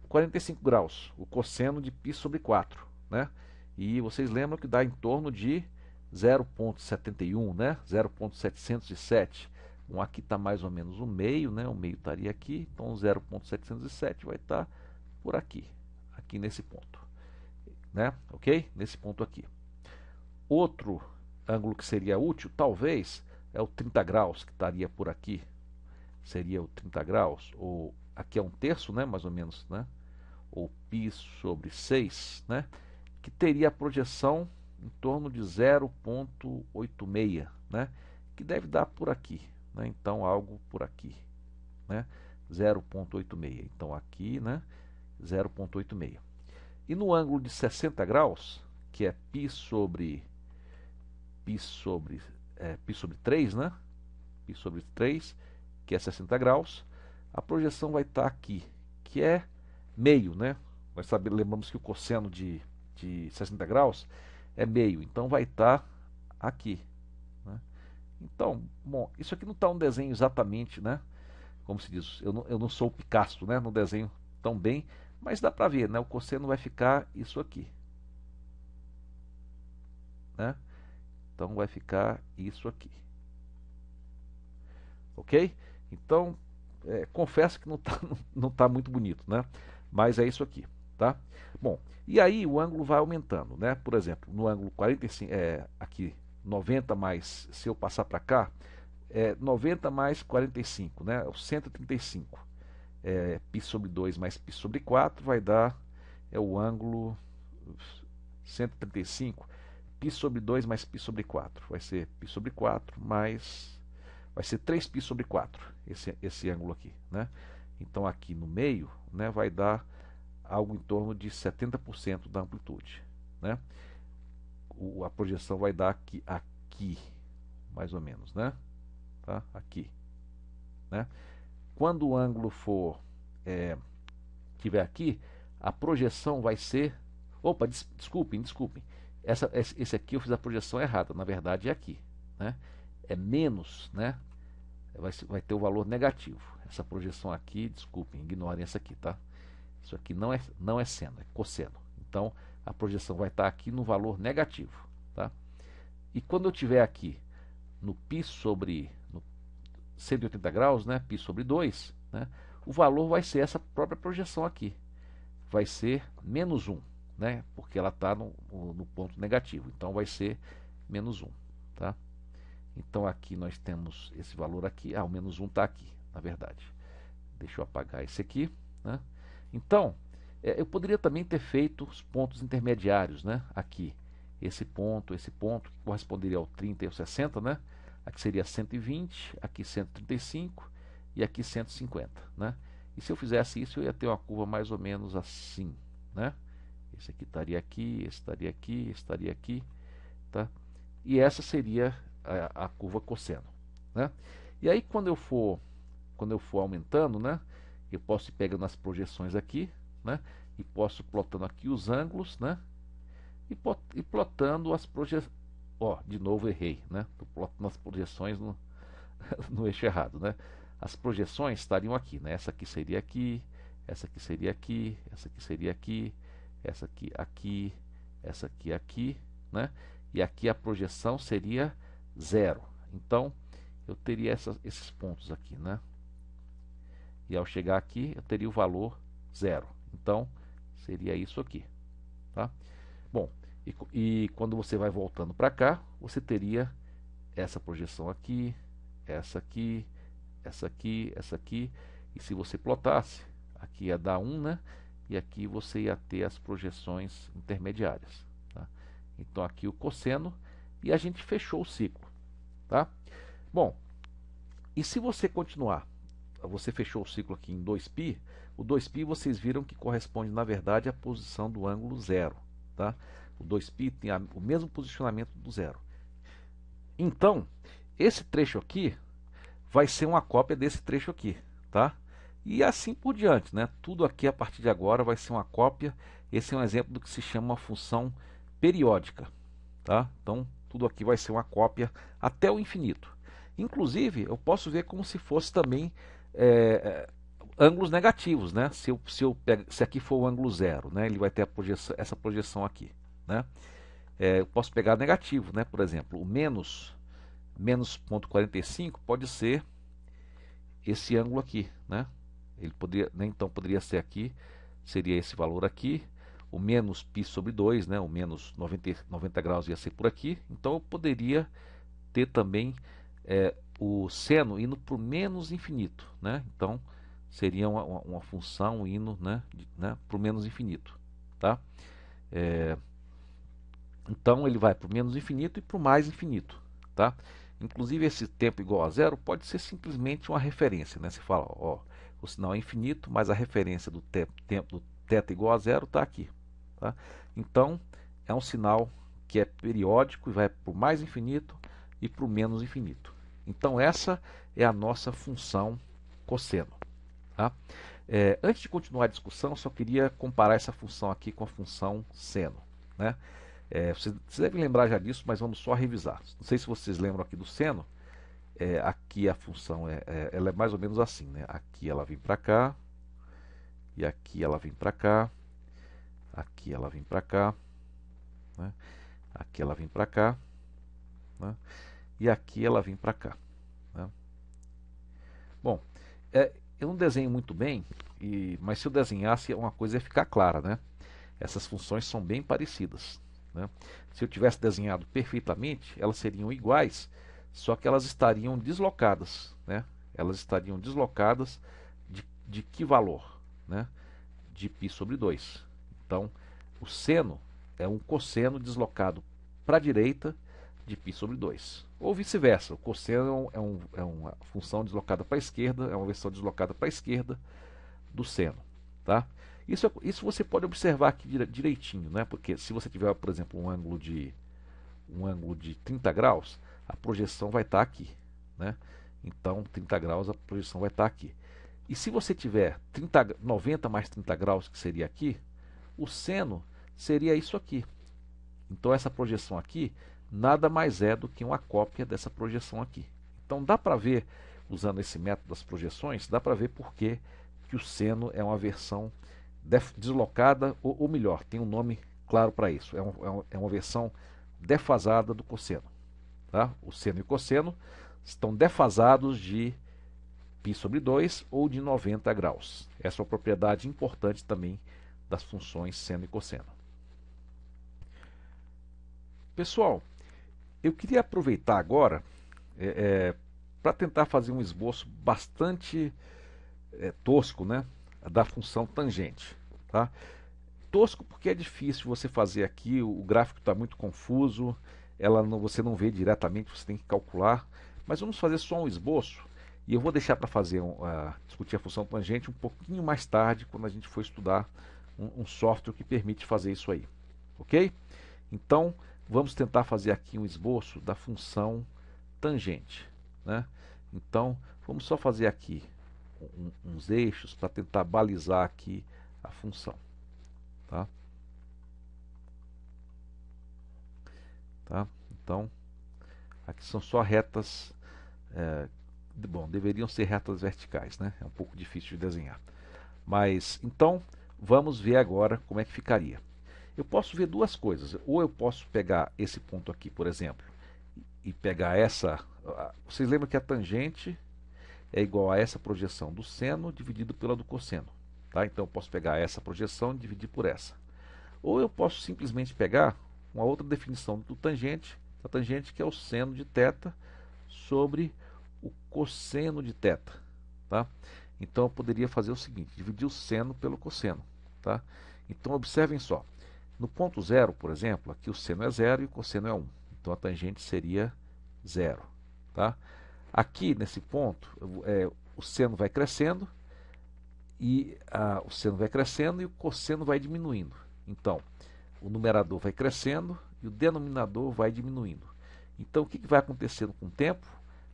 45 graus, o cosseno de π sobre 4, né? E vocês lembram que dá em torno de 0,71, né? 0,707. Bom, aqui está mais ou menos o meio, né? O meio estaria aqui, então 0,707 vai estar por aqui, aqui nesse ponto, né? Ok? Nesse ponto aqui. Outro ângulo que seria útil, talvez, é o 30 graus, que estaria por aqui. Seria o 30 graus, ou aqui é 1/3, né, mais ou menos, né? Ou π sobre 6, né? Que teria a projeção em torno de 0,86, né? Que deve dar por aqui, né? Então algo por aqui, né? 0,86. Então aqui, né? 0,86. E no ângulo de 60 graus, que é π sobre 3, né? π sobre 3, que é 60 graus, a projeção vai estar aqui, que é meio, né? Lembramos que o cosseno de 60 graus é meio, então vai estar aqui, né? Então, bom, isso aqui não está um desenho exatamente, né? Como se diz, eu não sou o Picasso, né? No desenho tão bem, mas dá para ver, né? O cosseno vai ficar isso aqui, né? Então vai ficar isso aqui. Ok? Então, confesso que não tá muito bonito, né? Mas é isso aqui, tá? Bom, e aí o ângulo vai aumentando, né? Por exemplo, no ângulo 45, aqui 90 mais, se eu passar para cá, 90 mais 45, né? 135. Π sobre 2 mais π sobre 4 vai dar, o ângulo 135, π sobre 2 mais π sobre 4. Vai ser π sobre 4 mais... vai ser 3π sobre 4, esse ângulo aqui, né? Então aqui no meio, né, vai dar algo em torno de 70% da amplitude, né? A projeção vai dar aqui, mais ou menos, né? Tá? Aqui, né? Quando o ângulo for tiver aqui, a projeção vai ser... Opa, desculpem. esse aqui eu fiz a projeção errada, na verdade é aqui, né? É menos, né? Vai ter o valor negativo. Essa projeção aqui, desculpem, ignorem essa aqui, tá? Isso aqui não é seno, é cosseno. Então, a projeção vai estar aqui no valor negativo, tá? E quando eu tiver aqui no π sobre 180 graus, né? Π sobre 2, né? O valor vai ser essa própria projeção aqui. Vai ser menos 1, né? Porque ela está no ponto negativo. Então, vai ser menos 1, tá? Então, aqui nós temos esse valor aqui. Ah, o menos 1 está aqui, na verdade. Deixa eu apagar esse aqui, né? Então, eu poderia também ter feito os pontos intermediários, né? Aqui, esse ponto, que corresponderia ao 30 e ao 60, né? Aqui seria 120, aqui 135 e aqui 150, né? E se eu fizesse isso, eu ia ter uma curva mais ou menos assim, né? Esse aqui estaria aqui, esse estaria aqui, esse estaria aqui, tá? E essa seria a curva cosseno, né? E aí quando eu for aumentando, né? Eu posso ir pegando as projeções aqui, né? E posso ir plotando aqui os ângulos, né? E plotando as projeções. Ó, de novo errei, né? Estou plotando as projeções no eixo errado, né? As projeções estariam aqui, né? Essa aqui seria aqui, essa aqui seria aqui, essa aqui seria aqui, essa aqui aqui, essa aqui aqui, né? E aqui a projeção seria 0. Então, eu teria esses pontos aqui, né? E ao chegar aqui, eu teria o valor 0. Então, seria isso aqui, tá? Bom, e quando você vai voltando para cá, você teria essa projeção aqui, essa aqui, essa aqui, essa aqui. E se você plotasse, aqui ia dar 1, né? E aqui você ia ter as projeções intermediárias, tá? Então, aqui o cosseno, e a gente fechou o ciclo, tá? Bom, e se você continuar, você fechou o ciclo aqui em 2π, o 2π vocês viram que corresponde, na verdade, à posição do ângulo 0, tá? O 2π tem o mesmo posicionamento do 0. Então, esse trecho aqui vai ser uma cópia desse trecho aqui, tá? E assim por diante, né? Tudo aqui a partir de agora vai ser uma cópia. Esse é um exemplo do que se chama uma função periódica, tá? Então, tudo aqui vai ser uma cópia até o infinito. Inclusive, eu posso ver como se fosse também ângulos negativos, né? Se aqui for o ângulo 0, né? Ele vai ter essa projeção aqui, né? Eu posso pegar negativo, né? Por exemplo, o menos 0,45 pode ser esse ângulo aqui, né? Ele poderia, né? Então poderia ser aqui, seria esse valor aqui. O menos π sobre 2, né? O menos 90 graus ia ser por aqui. Então eu poderia ter também o seno indo para o menos infinito, né? Então seria uma função indo, né, para o menos infinito, tá? Então ele vai para o menos infinito e para o mais infinito, tá? Inclusive esse tempo igual a 0 pode ser simplesmente uma referência, né? Você fala, ó, o sinal é infinito, mas a referência do tempo do θ igual a 0 está aqui, tá? Então é um sinal que é periódico e vai para o mais infinito e para o menos infinito. Então essa é a nossa função cosseno, tá? Antes de continuar a discussão, só queria comparar essa função aqui com a função seno, né? Vocês devem lembrar já disso, mas vamos só revisar. Não sei se vocês lembram aqui do seno. Aqui a função ela é mais ou menos assim, né? Aqui ela vem para cá, e aqui ela vem para cá, aqui ela vem para cá, né? Aqui ela vem para cá, né? E aqui ela vem para cá, né? Bom, eu não desenho muito bem, mas se eu desenhasse, uma coisa ia ficar clara, né? Essas funções são bem parecidas, né? Se eu tivesse desenhado perfeitamente, elas seriam iguais, só que elas estariam deslocadas, né? Elas estariam deslocadas de que valor, né? De π sobre 2. Então, o seno é um cosseno deslocado para a direita de π sobre 2. Ou vice-versa, o cosseno é uma função deslocada para a esquerda, é uma versão deslocada para a esquerda do seno, tá? Isso você pode observar aqui direitinho, né? Porque se você tiver, por exemplo, um ângulo de 30 graus, a projeção vai estar aqui, né? Então, 30 graus, a projeção vai estar aqui. E se você tiver 90 mais 30 graus, que seria aqui, o seno seria isso aqui, Então essa projeção aqui nada mais é do que uma cópia dessa projeção aqui. Então dá para ver, usando esse método das projeções, dá para ver por que o seno é uma versão deslocada, ou melhor, tem um nome claro para isso. É uma versão defasada do cosseno. Tá? O seno e o cosseno estão defasados de π/2 ou de 90 graus. Essa é uma propriedade importante também das funções seno e cosseno. Pessoal, eu queria aproveitar agora para tentar fazer um esboço bastante tosco, né, da função tangente. Tá? Tosco porque é difícil você fazer aqui, o gráfico está muito confuso, você não vê diretamente, você tem que calcular. Mas vamos fazer só um esboço, e eu vou deixar para fazer discutir a função tangente um pouquinho mais tarde, quando a gente for estudar um software que permite fazer isso aí. Ok? Então, vamos tentar fazer aqui um esboço da função tangente. Né? Então, vamos só fazer aqui uns eixos para tentar balizar aqui a função. Tá? Tá? Então, aqui são só retas, bom, deveriam ser retas verticais, né? É um pouco difícil de desenhar. Mas, então, vamos ver agora como é que ficaria. Eu posso ver duas coisas. Ou eu posso pegar esse ponto aqui, por exemplo, e pegar essa... Vocês lembram que a tangente é igual a essa projeção do seno dividido pela do cosseno. Tá? Então eu posso pegar essa projeção e dividir por essa. Ou eu posso simplesmente pegar uma outra definição do tangente, da tangente, que é o seno de θ sobre o cosseno de θ. Tá? Então eu poderia fazer o seguinte, dividir o seno pelo cosseno. Tá? Então observem só, no ponto 0, por exemplo, aqui o seno é 0 e o cosseno é 1. Então a tangente seria 0. Tá? Aqui nesse ponto, o seno vai crescendo, e o cosseno vai diminuindo. Então, o numerador vai crescendo e o denominador vai diminuindo. Então, o que vai acontecendo com o tempo?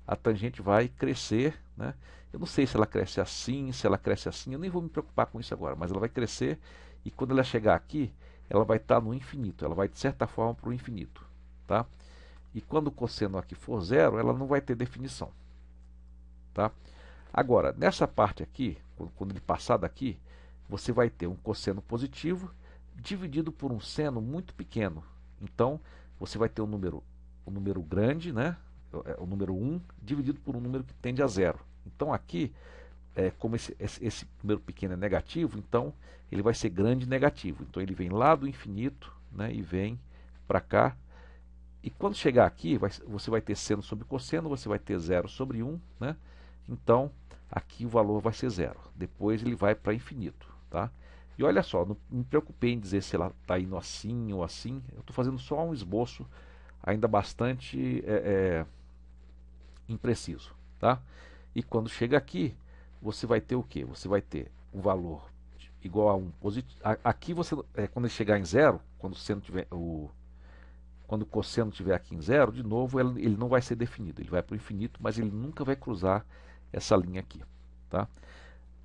A tangente vai crescer. Né? Eu não sei se ela cresce assim, se ela cresce assim, eu nem vou me preocupar com isso agora, mas ela vai crescer e quando ela chegar aqui, ela vai estar no infinito, ela vai de certa forma para o infinito. Tá? E quando o cosseno aqui for 0, ela não vai ter definição. Tá? Agora, nessa parte aqui, quando ele passar daqui, você vai ter um cosseno positivo dividido por um seno muito pequeno. Então, você vai ter um número grande, né? O número 1, dividido por um número que tende a 0. Então, aqui, como esse número pequeno é negativo, então ele vai ser grande negativo. Então, ele vem lá do infinito, né? E vem para cá. E quando chegar aqui, você vai ter seno sobre cosseno, você vai ter 0 sobre 1, né? Então, aqui o valor vai ser 0. Depois ele vai para infinito. Tá? E olha só, não me preocupei em dizer se ela está indo assim ou assim. Eu estou fazendo só um esboço ainda bastante impreciso. Tá? E quando chega aqui, você vai ter o quê? Você vai ter o valor igual a 1 positivo. Aqui, quando ele chegar em 0, quando o cosseno estiver aqui em 0, de novo, ele não vai ser definido. Ele vai para o infinito, mas ele nunca vai cruzar essa linha aqui. Tá?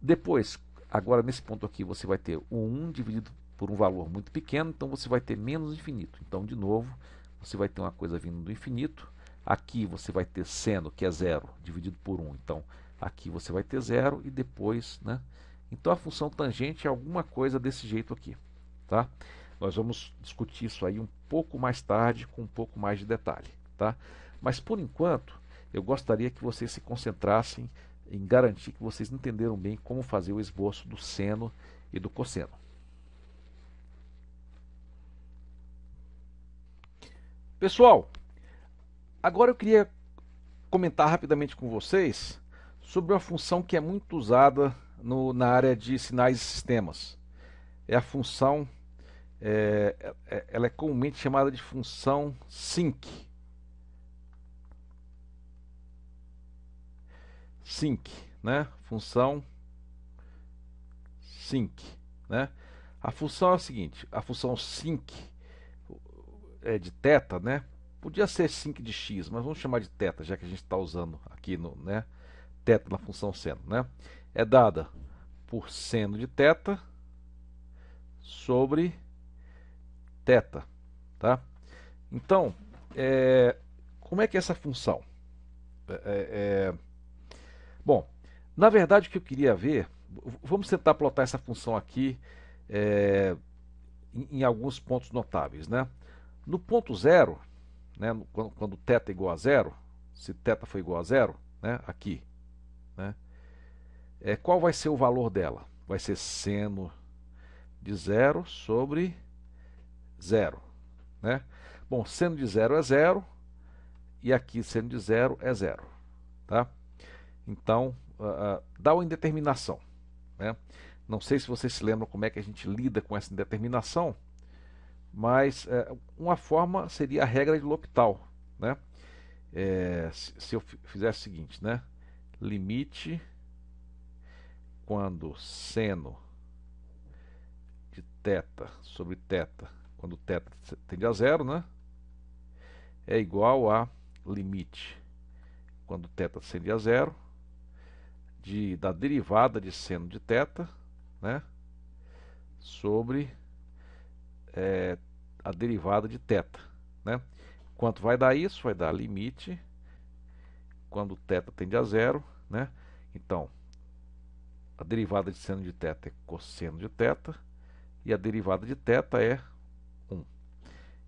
Depois, agora nesse ponto aqui, você vai ter o 1 dividido por um valor muito pequeno, então você vai ter menos infinito. Então, de novo, você vai ter uma coisa vindo do infinito. Aqui você vai ter seno, que é 0, dividido por 1. Então, aqui você vai ter 0 e depois... Né? Então, a função tangente é alguma coisa desse jeito aqui. Tá? Nós vamos discutir isso aí um pouco mais tarde, com um pouco mais de detalhe. Tá? Mas, por enquanto, eu gostaria que vocês se concentrassem em garantir que vocês entenderam bem como fazer o esboço do seno e do cosseno. Pessoal, agora eu queria comentar rapidamente com vocês sobre uma função que é muito usada na área de sinais e sistemas. É a função, ela é comumente chamada de função sinc. Sinc, né? Função sinc, né? A função é a seguinte, a função sinc de θ, né? Podia ser sinc de x, mas vamos chamar de θ, já que a gente está usando aqui no, né, θ na função seno, né? É dada por seno de θ sobre θ, tá? Então, como é que é essa função? Bom, na verdade o que eu queria ver, vamos tentar plotar essa função aqui é, em alguns pontos notáveis, né? No ponto zero, né, quando θ é igual a zero, se θ for igual a zero, né, aqui, né, qual vai ser o valor dela? Vai ser seno de zero sobre zero, né? Bom, seno de zero é zero e aqui seno de zero é zero, tá? Então, dá uma indeterminação, né? Não sei se vocês se lembram como é que a gente lida com essa indeterminação, mas uma forma seria a regra de L'Hopital, né? Se eu fizesse o seguinte, né? Limite quando seno de θ sobre θ, quando θ tende a zero, né? É igual a limite quando θ tende a zero da derivada de seno de θ, né? Sobre a derivada de θ, né? Quanto vai dar isso? Vai dar limite quando θ tende a zero, né? Então, a derivada de seno de θ é cosseno de θ e a derivada de θ é 1.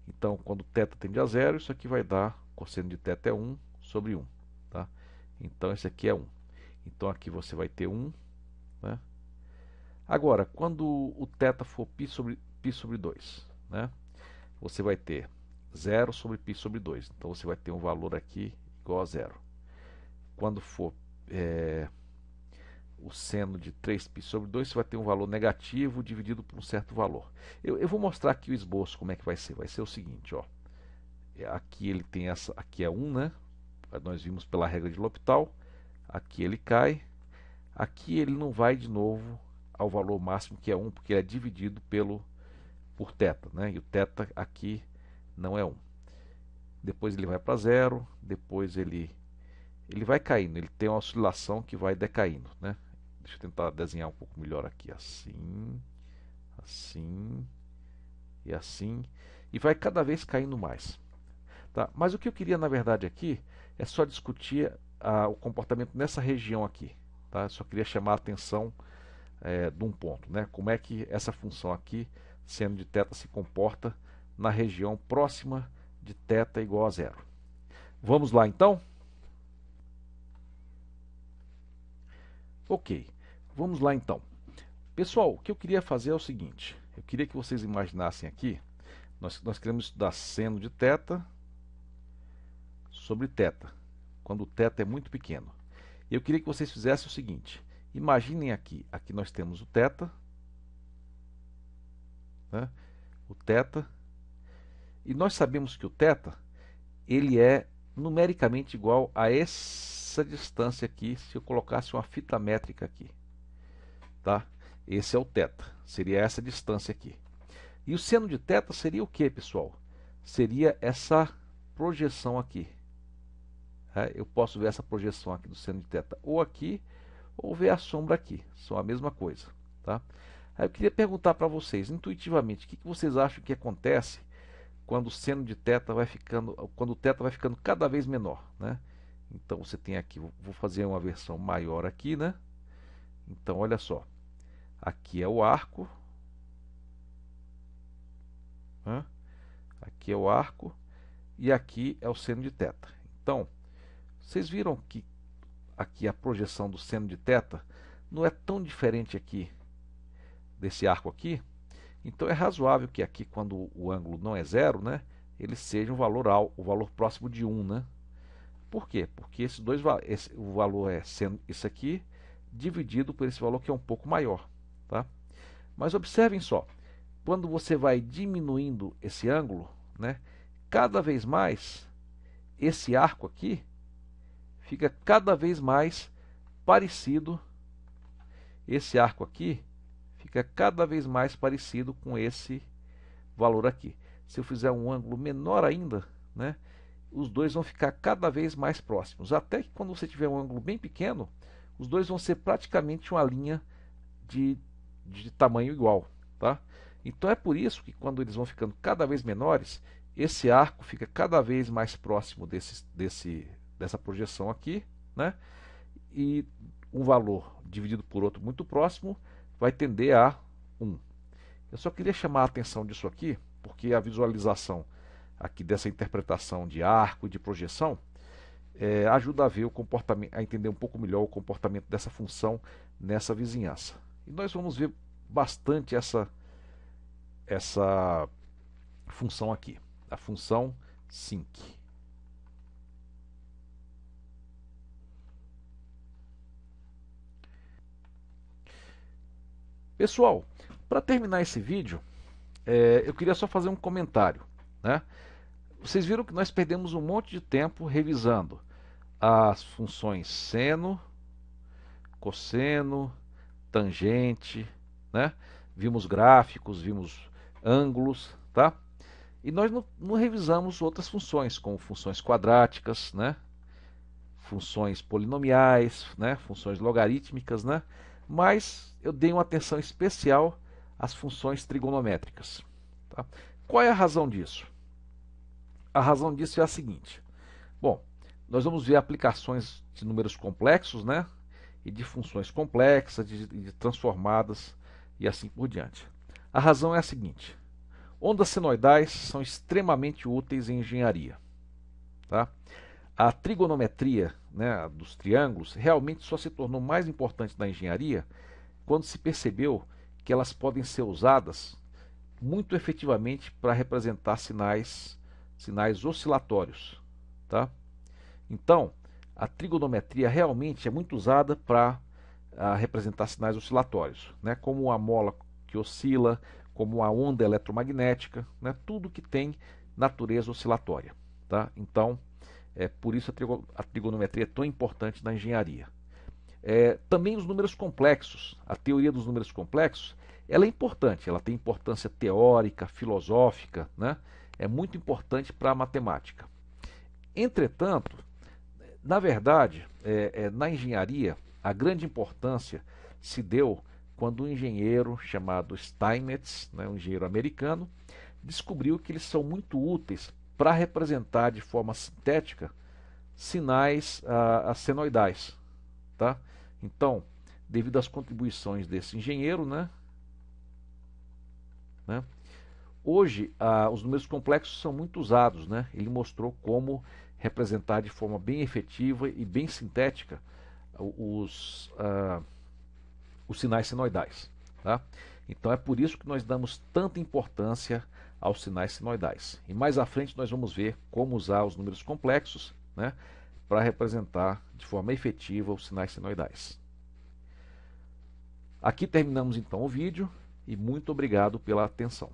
Então, quando θ tende a zero, isso aqui vai dar cosseno de θ é 1 sobre 1, tá? Então, esse aqui é 1. Então, aqui você vai ter 1, né? Agora, quando o θ for π sobre 2, né? Você vai ter 0 sobre π sobre 2. Então, você vai ter um valor aqui igual a zero. Quando for o seno de 3π sobre 2, você vai ter um valor negativo dividido por um certo valor. Eu vou mostrar aqui o esboço, como é que vai ser. Vai ser o seguinte, ó. Aqui ele tem essa, aqui é 1, né? Nós vimos pela regra de L'Hopital. Aqui ele cai. Aqui ele não vai de novo ao valor máximo, que é 1, porque ele é dividido por θ, né? E o θ aqui não é 1. Depois ele vai para 0, depois ele vai caindo, ele tem uma oscilação que vai decaindo, né? Deixa eu tentar desenhar um pouco melhor aqui, assim, assim e assim, e vai cada vez caindo mais, tá? Mas o que eu queria na verdade aqui é só discutir o comportamento nessa região aqui, tá? Eu só queria chamar a atenção de um ponto, né? Como é que essa função aqui, seno de θ, se comporta na região próxima de θ igual a zero. Vamos lá então? Ok, vamos lá então. Pessoal, o que eu queria fazer é o seguinte. Eu queria que vocês imaginassem aqui, nós queremos estudar seno de θ sobre θ, quando o θ é muito pequeno. E eu queria que vocês fizessem o seguinte. Imaginem aqui nós temos o θ, né? O θ, e nós sabemos que o θ, ele é numericamente igual a essa distância aqui, se eu colocasse uma fita métrica aqui, tá? Esse é o θ, seria essa distância aqui. E o seno de θ seria o que, pessoal? Seria essa projeção aqui. Eu posso ver essa projeção aqui do seno de θ ou aqui, ou ver a sombra aqui. São a mesma coisa, tá? Aí eu queria perguntar para vocês, intuitivamente, o que vocês acham que acontece quando o seno de θ vai ficando, quando o θ vai ficando cada vez menor, né? Então você tem aqui, vou fazer uma versão maior aqui, né? Então olha só, aqui é o arco, né? Aqui é o arco e aqui é o seno de θ. Então, vocês viram que aqui a projeção do seno de θ não é tão diferente aqui desse arco aqui? Então é razoável que aqui, quando o ângulo não é zero, né, ele seja um valor o valor próximo de 1, né? Por quê? Porque o valor é sendo isso aqui dividido por esse valor que é um pouco maior, tá? Mas observem só, quando você vai diminuindo esse ângulo, né, cada vez mais esse arco aqui fica cada vez mais parecido, esse arco aqui fica cada vez mais parecido com esse valor aqui. Se eu fizer um ângulo menor ainda, né, os dois vão ficar cada vez mais próximos. Até que quando você tiver um ângulo bem pequeno, os dois vão ser praticamente uma linha de tamanho igual, tá? Então é por isso que quando eles vão ficando cada vez menores, esse arco fica cada vez mais próximo dessa projeção aqui, né? E um valor dividido por outro muito próximo vai tender a 1. Eu só queria chamar a atenção disso aqui, porque a visualização aqui dessa interpretação de arco e de projeção ajuda a ver o comportamento, a entender um pouco melhor o comportamento dessa função nessa vizinhança. E nós vamos ver bastante essa função aqui, a função sinc. Pessoal, para terminar esse vídeo, eu queria só fazer um comentário, né? Vocês viram que nós perdemos um monte de tempo revisando as funções seno, cosseno, tangente, né? Vimos gráficos, vimos ângulos, tá? E nós não revisamos outras funções, como funções quadráticas, né? Funções polinomiais, né? Funções logarítmicas, né? Mas eu dei uma atenção especial às funções trigonométricas. Tá? Qual é a razão disso? A razão disso é a seguinte. Bom, nós vamos ver aplicações de números complexos, né? E de funções complexas, de transformadas e assim por diante. A razão é a seguinte. Ondas senoidais são extremamente úteis em engenharia. Tá? A trigonometria, né, dos triângulos realmente só se tornou mais importante na engenharia quando se percebeu que elas podem ser usadas muito efetivamente para representar sinais oscilatórios. Tá? Então, a trigonometria realmente é muito usada para representar sinais oscilatórios, né? Como a mola que oscila, como a onda eletromagnética, né? Tudo que tem natureza oscilatória. Tá? Então, por isso a trigonometria é tão importante na engenharia. Também os números complexos, a teoria dos números complexos, ela é importante, ela tem importância teórica, filosófica, né? É muito importante para a matemática. Entretanto, na verdade, na engenharia, a grande importância se deu quando um engenheiro chamado Steinmetz, né, um engenheiro americano, descobriu que eles são muito úteis para representar de forma sintética sinais senoidais. Tá? Então, devido às contribuições desse engenheiro, né, hoje os números complexos são muito usados. Né? Ele mostrou como representar de forma bem efetiva e bem sintética os sinais senoidais. Tá? Então é por isso que nós damos tanta importância aos sinais senoidais. E mais à frente nós vamos ver como usar os números complexos, né, para representar de forma efetiva os sinais senoidais. Aqui terminamos então o vídeo e muito obrigado pela atenção.